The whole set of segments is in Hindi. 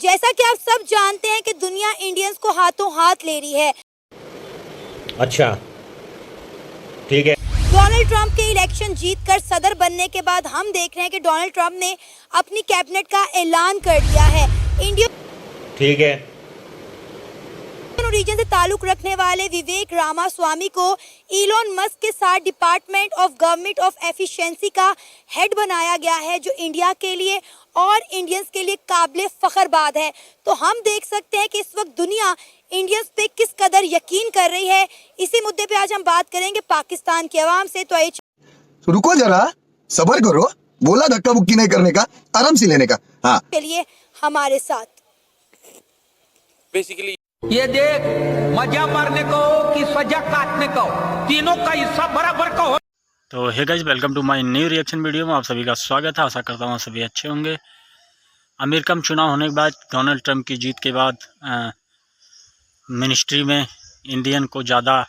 जैसा कि आप सब जानते हैं कि दुनिया इंडियंस को हाथों हाथ ले रही है। अच्छा, ठीक है। डोनाल्ड ट्रंप के इलेक्शन जीतकर सदर बनने के बाद हम देख रहे हैं कि डोनाल्ड ट्रंप ने अपनी कैबिनेट का ऐलान कर दिया है। इंडियन ठीक है। रीजन से ताल्लुक रखने वाले विवेक रामास्वामी को इलॉन मस्क के साथ department of government of efficiency का हेड बनाया गया है, जो इंडिया के लिए और इंडियंस के लिए काबिल फख्र बात है। तो हम देख सकते हैं कि इस वक्त दुनिया इंडियंस पे किस कदर यकीन कर रही है। इसी मुद्दे पे आज हम बात करेंगे पाकिस्तान की आवाम से। तो रुको जरा, सब्र करो। बोला धक्का बुक्की नहीं करने का, आराम से लेने का। हाँ, चलिए हमारे साथ। बेसिकली ये देख, मजा मारने को कि सजा काटने को, तीनों का हिस्सा बराबर का हो। तो hey guys, welcome to my new reaction video में आप सभी का स्वागत है। आशा करता हूँ सभी अच्छे होंगे। अमेरिका में चुनाव होने के बाद डोनाल्ड ट्रंप की जीत के बाद मिनिस्ट्री में इंडियन को ज़्यादा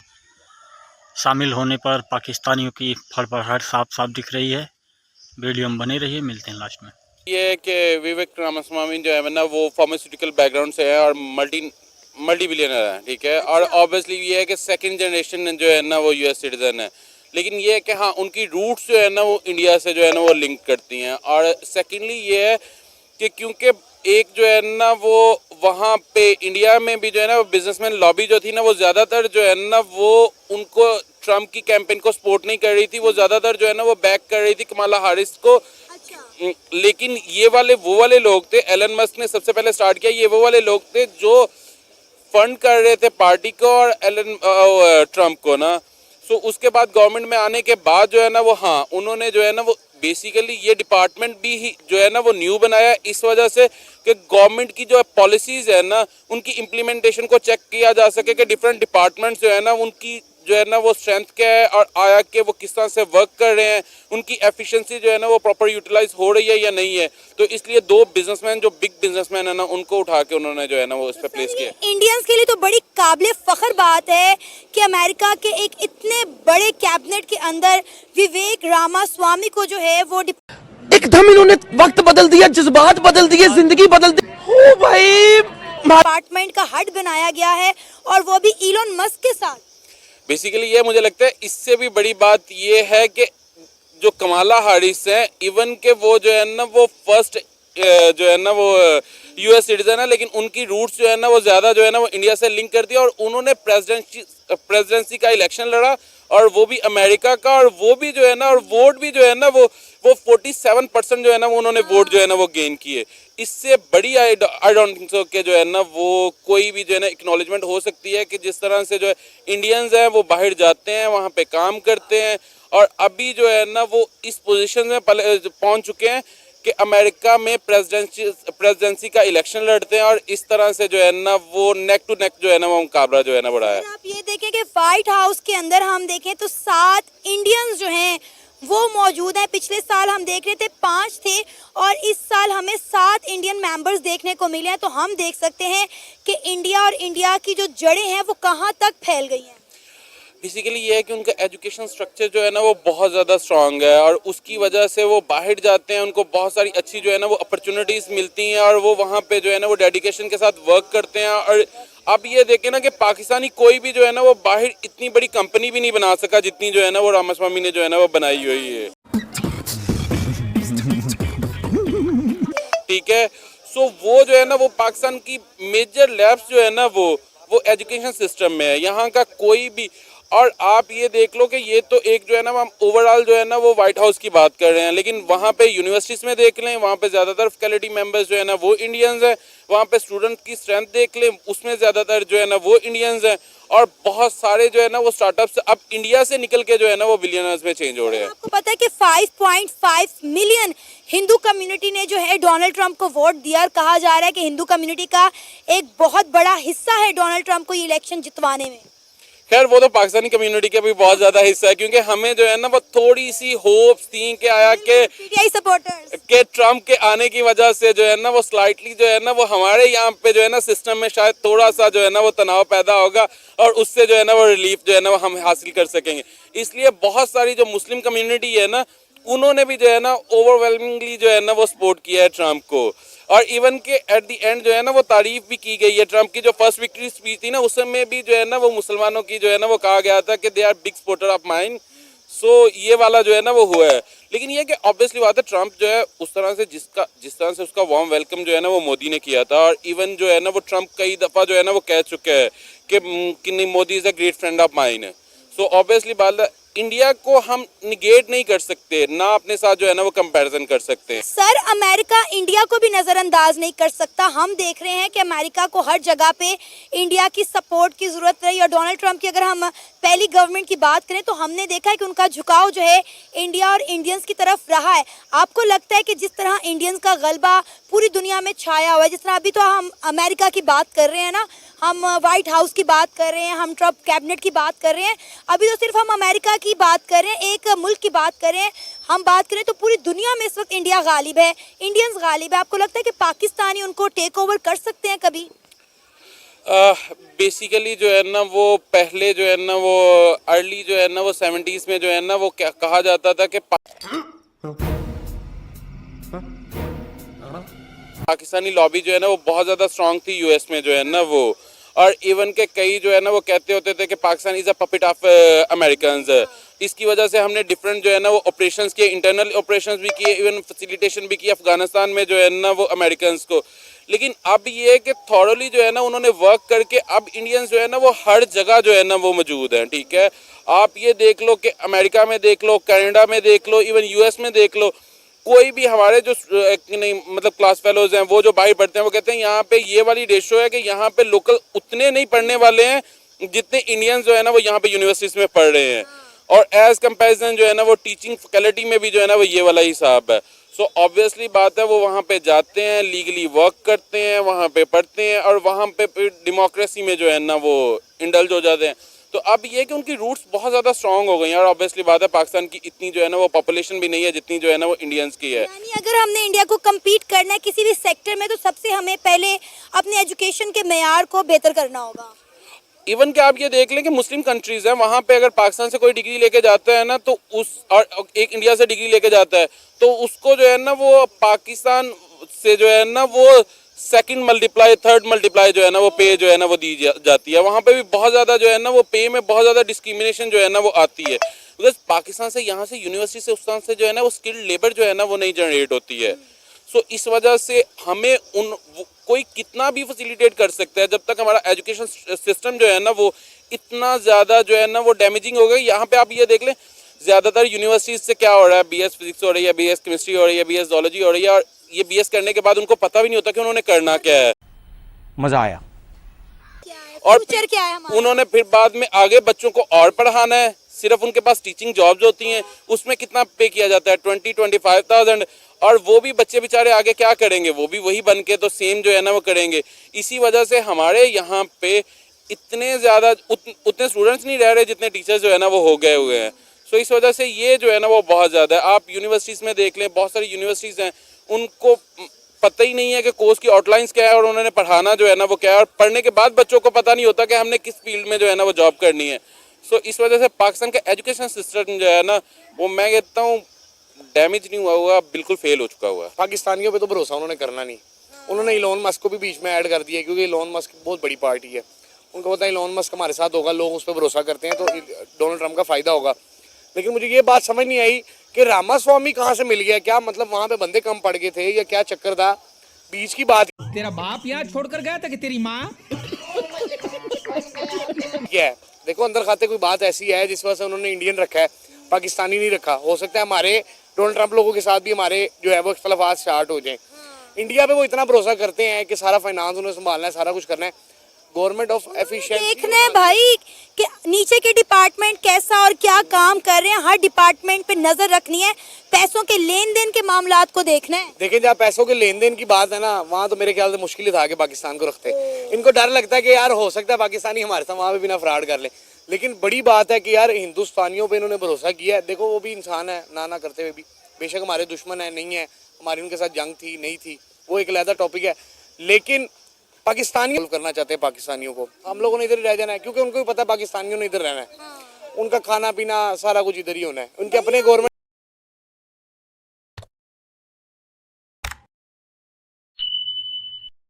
शामिल होने पर पाकिस्तानियों की फड़फड़ाहट साफ साफ दिख रही है। वीडियो में बने रहिए, मिलते हैं लास्ट में। ये है कि विवेक रामास्वामी जो है ना वो फार्मास्यूटिकल बैकग्राउंड से है और मल्टी बिलियनर है, ठीक है। और ऑब्वियसली ये है कि सेकंड जनरेशन जो है ना वो यूएस सिटीजन है, लेकिन ये है कि हाँ उनकी रूट्स जो है ना वो इंडिया से जो है ना वो लिंक करती हैं। और सेकेंडली ये है कि क्योंकि एक जो है ना वो वहाँ पे इंडिया में भी जो है ना वो बिजनेसमैन लॉबी जो थी ना वो ज़्यादातर जो है ना वो उनको ट्रम्प की कैंपेन को सपोर्ट नहीं कर रही थी, वो ज़्यादातर जो है ना वो बैक कर रही थी कमाला हारिस को। लेकिन ये वाले वो वाले लोग थे, एलन मस्क ने सबसे पहले स्टार्ट किया, ये वो वाले लोग थे जो फंड कर रहे थे पार्टी को और ट्रम्प को ना। सो उसके बाद गवर्नमेंट में आने के बाद जो है ना वो हाँ उन्होंने जो है ना वो बेसिकली ये डिपार्टमेंट भी ही जो है ना वो न्यू बनाया, इस वजह से कि गवर्नमेंट की जो पॉलिसीज़ है ना उनकी इम्प्लीमेंटेशन को चेक किया जा सके कि डिफरेंट डिपार्टमेंट्स जो है ना उनकी जो है ना वो स्ट्रेंथ क्या है और आया कि वो किस तरह से वर्क कर रहे हैं, उनकी एफिशिएंसी जो है ना वो प्रॉपर यूटिलाइज हो रही है या नहीं है। तो इसलिए दो बिजनेसमैन जो बिग बिजनेसमैन है ना उनको उठा के उन्होंने जो है ना वो इस पे प्लेस किया। इंडियंस के लिए तो बड़ी काबिल फख्र बात है कि अमेरिका के एक इतने बड़े कैबिनेट के अंदर विवेक रामास्वामी को जो है वो एकदम इन्होंने वक्त बदल दिया, जज्बात बदल दिए, जिंदगी बदल दी। ओ भाई, डिपार्टमेंट का हेड बनाया गया है और वो भी इलॉन मस्क के साथ। बेसिकली ये मुझे लगता है इससे भी बड़ी बात ये है कि जो कमाला हारिस है, इवन के वो जो है ना वो फर्स्ट जो है ना वो यूएस सिटीजन है, लेकिन उनकी रूट्स जो है ना वो ज़्यादा जो है ना वो इंडिया से लिंक कर दिया और उन्होंने प्रेसिडेंसी का इलेक्शन लड़ा और वो भी अमेरिका का, और वो भी जो है ना और वोट भी जो है ना वो 47% जो है ना वो उन्होंने वोट जो है ना वो गेन किए। इससे बड़ी आई डोंट थिंक सो कि जो है ना वो कोई भी जो है ना एक्नॉलेजमेंट हो सकती है कि जिस तरह से जो है इंडियंस हैं वो बाहर जाते हैं, वहाँ पे काम करते हैं और अभी जो है ना वो इस पोजीशन में पहुँच चुके हैं कि अमेरिका में प्रेसिडेंसी का इलेक्शन लड़ते हैं और इस तरह से जो है ना वो नेक टू नेक जो है ना वो मुकाबला जो है ना बढ़ा है। आप ये देखें कि व्हाइट हाउस के अंदर हम देखें तो 7 इंडियंस जो हैं वो मौजूद हैं। पिछले साल हम देख रहे थे 5 थे और इस साल हमें 7 इंडियन मेंबर्स देखने को मिले हैं। तो हम देख सकते हैं कि इंडिया और इंडिया की जो जड़ें हैं वो कहाँ तक फैल गई हैं। बेसिकली ये है कि उनका एजुकेशन स्ट्रक्चर जो है ना वो बहुत ज़्यादा स्ट्रांग है और उसकी वजह से वो बाहर जाते हैं, उनको बहुत सारी अच्छी जो है ना वो अपॉर्चुनिटीज़ मिलती हैं और वो वहाँ पे जो है ना वो डेडिकेशन के साथ वर्क करते हैं। और अब ये देखें ना कि पाकिस्तानी कोई भी जो है ना वो बाहर इतनी बड़ी कंपनी भी नहीं बना सका जितनी जो है ना वो रामास्वामी ने जो है ना वो बनाई हुई है, ठीक है। सो वो जो है ना वो पाकिस्तान की मेजर लैब्स जो है ना वो एजुकेशन सिस्टम में है, यहाँ का कोई भी। और आप ये देख लो कि ये तो एक जो है ना हम ओवरऑल जो है ना वो व्हाइट हाउस की बात कर रहे हैं, लेकिन वहाँ पे यूनिवर्सिटीज़ में देख लें, वहाँ पे ज़्यादातर फैकल्टी मेंबर्स जो है ना वो इंडियंस हैं। वहाँ पे स्टूडेंट की स्ट्रेंथ देख लें, उसमें ज़्यादातर जो है ना वो इंडियंस हैं और बहुत सारे जो है ना वो स्टार्टअप्स अब इंडिया से निकल के जो है ना वो बिलियनर्स में चेंज हो रहे हैं। आपको पता है कि 5.5 मिलियन हिंदू कम्युनिटी ने जो है डोनाल्ड ट्रंप को वोट दिया और कहा जा रहा है कि हिंदू कम्युनिटी का एक बहुत बड़ा हिस्सा है डोनाल्ड ट्रंप को ये इलेक्शन जितवाने में। खैर वो तो पाकिस्तानी कम्युनिटी का भी बहुत ज़्यादा हिस्सा है, क्योंकि हमें जो है ना वो थोड़ी सी होप्स थी कि आया कि सपोर्टर्स के ट्रम्प के आने की वजह से जो है ना वो स्लाइटली जो है ना वो हमारे यहाँ पे जो है ना सिस्टम में शायद थोड़ा सा जो है ना वो तनाव पैदा होगा और उससे जो है ना वो रिलीफ जो है ना वो हम हासिल कर सकेंगे। इसलिए बहुत सारी जो मुस्लिम कम्युनिटी है ना उन्होंने भी जो है ना ओवरवेलमिंगली जो है ना वो सपोर्ट किया है ट्रम्प को। और इवन के एट द एंड जो है ना वो तारीफ भी की गई है। ट्रम्प की जो फर्स्ट विक्ट्री स्पीच थी ना उसमें भी जो है ना वो मुसलमानों की जो है ना वो कहा गया था कि they are big supporter of mine. So ये वाला जो है ना वो हुआ है। लेकिन ये कि ऑब्वियसली बात है ट्रम्प जो है उस तरह से जिस तरह से उसका वार्म वेलकम जो है ना वो मोदी ने किया था। और इवन जो है ना वो ट्रम्प कई दफ़ा जो है ना वो कह चुके हैं कि नहीं Modi is a great friend of mine. So obviously बात है इंडिया को हम निगेट नहीं कर सकते, ना अपने साथ जो है ना वो कंपैरिजन कर सकते हैं। सर अमेरिका इंडिया को भी नज़रअंदाज नहीं कर सकता। हम देख रहे हैं कि अमेरिका को हर जगह पे इंडिया की सपोर्ट की ज़रूरत रही। और डोनाल्ड ट्रंप की अगर हम पहली गवर्नमेंट की बात करें तो हमने देखा है कि उनका झुकाव जो है इंडिया और इंडियंस की तरफ रहा है। आपको लगता है कि जिस तरह इंडियंस का गलबा पूरी दुनिया में छाया हुआ है, जिस तरह अभी तो हम अमेरिका की बात कर रहे हैं ना, हम वाइट हाउस की बात कर रहे हैं, हम ट्रम्प कैबिनेट की बात कर रहे हैं, अभी तो सिर्फ हम अमेरिका की बात कर रहे हैं, एक मुल्क की बात कर रहे हैं, हम बात करें तो पूरी दुनिया में इस वक्त इंडिया गालिब है, इंडियंस गालिब है। आपको लगता है कि पाकिस्तानी उनको टेक ओवर कर सकते हैं कभी? बेसिकली जो है ना वो पहले जो है ना वो अर्ली जो है ना वो 70s में जो है ना वो क्या कहा जाता था कि पाकिस्तानी लॉबी जो है ना वो बहुत ज़्यादा स्ट्रांग थी यूएस में जो है ना वो। और इवन के कई जो है ना वो कहते होते थे कि Pakistan is a puppet of Americans. इसकी वजह से हमने डिफरेंट जो है ना वो ऑपरेशंस किए, इंटरनल ऑपरेशंस भी किए, इवन फैसिलिटेशन भी की अफगानिस्तान में जो है ना वो अमेरिकन्स को। लेकिन अब ये है कि थॉरली जो है ना उन्होंने वर्क करके अब इंडियंस जो है ना वो हर जगह जो है ना वो मौजूद हैं। ठीक है, आप ये देख लो कि अमेरिका में देख लो, कनाडा में देख लो, इवन यूएस में देख लो, कोई भी हमारे जो नहीं मतलब क्लास फेलोज हैं वो जो बाहर पढ़ते हैं वो कहते हैं यहाँ पे ये वाली रेशो है कि यहाँ पे लोकल उतने नहीं पढ़ने वाले हैं जितने इंडियंस जो है ना वो यहाँ पे यूनिवर्सिटीज में पढ़ रहे हैं। और एज कंपैरिजन जो है ना वो टीचिंग फैकल्टी में भी जो है ना वो ये वाला हिसाब है। सो ऑब्वियसली बात है वो वहाँ पे जाते हैं, लीगली वर्क करते हैं, वहाँ पे पढ़ते हैं और वहाँ पे डेमोक्रेसी में जो है ना वो इंडल्ज हो जाते हैं। तो अब ये कि उनकी रूट्स बहुत ज़्यादा स्ट्रांग हो गई हैं। और ऑब्वियसली बात है पाकिस्तान की इतनी जो है ना वो पॉपुलेशन भी नहीं है जितनी जो है ना वो इंडियंस की है। यानी अगर हमने इंडिया को कम्पीट करना है किसी भी सेक्टर में तो सबसे हमें पहले अपने एजुकेशन के मेयार को बेहतर करना होगा। इवन कि आप ये देख लें कि मुस्लिम कंट्रीज हैं वहाँ पे अगर पाकिस्तान से कोई डिग्री लेके जाता है ना तो उस और एक इंडिया से डिग्री लेके जाता है तो उसको जो है ना वो पाकिस्तान से जो है ना वो सेकंड मल्टीप्लाई थर्ड मल्टीप्लाई जो है ना वो पे जो है ना वो दी जाती है। वहाँ पे भी बहुत ज़्यादा जो है ना वो पे में बहुत ज़्यादा डिस्क्रिमिनेशन जो है ना वो आती है। बिकॉज पाकिस्तान से यहाँ से यूनिवर्सिटी से उस तरह से जो है ना वो स्किल्ड लेबर जो है ना वो नहीं जनरेट होती है। सो इस वजह से हमें कोई कितना भी फैसिलिटेट कर सकता है जब तक हमारा एजुकेशन सिस्टम जो है ना वो इतना ज़्यादा जो है ना वो डैमेजिंग हो गई। यहाँ पे आप ये देख लें ज़्यादातर यूनिवर्सिटीज से क्या हो रहा है, बीएस फिजिक्स हो रही है, बीएस केमिस्ट्री हो रही है, बीएस जोलॉजी हो रही है और ये बीएस करने के बाद उनको पता भी नहीं होता कि उन्होंने करना क्या है। मजा आया। और फ्यूचर क्या है हमारा? उन्होंने फिर बाद में आगे बच्चों को और पढ़ाना है, सिर्फ उनके पास टीचिंग जॉब्स होती हैं, उसमें कितना पे किया जाता है 20-25,000 और वो भी बच्चे बेचारे आगे क्या करेंगे, वो भी वही बन के तो सेम जो है ना वो करेंगे। इसी वजह से हमारे यहाँ पे इतने ज़्यादा उतने स्टूडेंट्स नहीं रह रहे जितने टीचर्स जो है ना वो हो गए हुए हैं। सो इस वजह से ये जो है ना वो बहुत ज़्यादा है। आप यूनिवर्सिटीज़ में देख लें, बहुत सारी यूनिवर्सिटीज़ हैं उनको पता ही नहीं है कि कोर्स की आउटलाइंस क्या है और उन्होंने पढ़ाना जो है ना वो क्या है और पढ़ने के बाद बच्चों को पता नहीं होता कि हमने किस फील्ड में जो है ना वो जॉब करनी है। सो इस वजह से पाकिस्तान का एजुकेशन सिस्टम जो है ना वो मैं कहता हूँ डैमेज नहीं हुआ, बिल्कुल फेल हो चुका हुआ है। पाकिस्तानियों पे तो भरोसा उन्होंने करना नहीं। उन्होंने इलोन मस्क को भी बीच में ऐड कर दिया क्योंकि इलोन मस्क बहुत बड़ी पार्टी है। उनको पता है इलोन मस्क हमारे साथ होगा, लोग उस पर भरोसा करते हैं तो डोनाल्ड ट्रंप का फ़ायदा होगा। लेकिन मुझे ये बात समझ नहीं आई कि रामास्वामी कहाँ से मिल गया, क्या मतलब वहाँ पे बंदे कम पड़ गए थे या क्या चक्कर था, बीच की बात तेरा बाप यहाँ छोड़कर गया था कि तेरी माँ? क्या है। देखो अंदर खाते कोई बात ऐसी है जिस वजह से उन्होंने इंडियन रखा है, पाकिस्तानी नहीं रखा। हो सकता है हमारे डोनाल्ड ट्रंप लोगों के साथ भी हमारे जो है वो इख्तलाफात स्टार्ट हो जाए। इंडिया पे वो इतना भरोसा करते हैं कि सारा फाइनेंस उन्हें संभालना है, सारा कुछ करना है। गवर्नमेंट ऑफ एफिशिएंसी देखना है भाई कि नीचे के डिपार्टमेंट कैसा और क्या काम कर रहे हैं, हर डिपार्टमेंट पे नजर रखनी है, पैसों के लेन देन के मामलात को देखना है। देखें जहाँ पैसों के लेन देन की बात है ना वहाँ तो मेरे ख्याल से मुश्किल था कि पाकिस्तान को रखते। इनको डर लगता है कि यार हो सकता है पाकिस्तानी हमारे साथ वहाँ पे बिना फ्रॉड कर ले। लेकिन बड़ी बात है कि यार हिंदुस्तानियों पे इन्होंने भरोसा किया है। देखो वो भी इंसान है, ना करते हुए भी, बेशक हमारे दुश्मन है, नहीं है, हमारी उनके साथ जंग थी नहीं थी, वो एक अलग टॉपिक है। लेकिन पाकिस्तानियों करना चाहते हैं पाकिस्तानियों को, हम लोगों ने इधर रह जाना है क्योंकि उनको भी पता है पाकिस्तानियों ने इधर रहना है। उनका खाना पीना सारा कुछ इधर ही होना है। उनके अपने गवर्नमेंट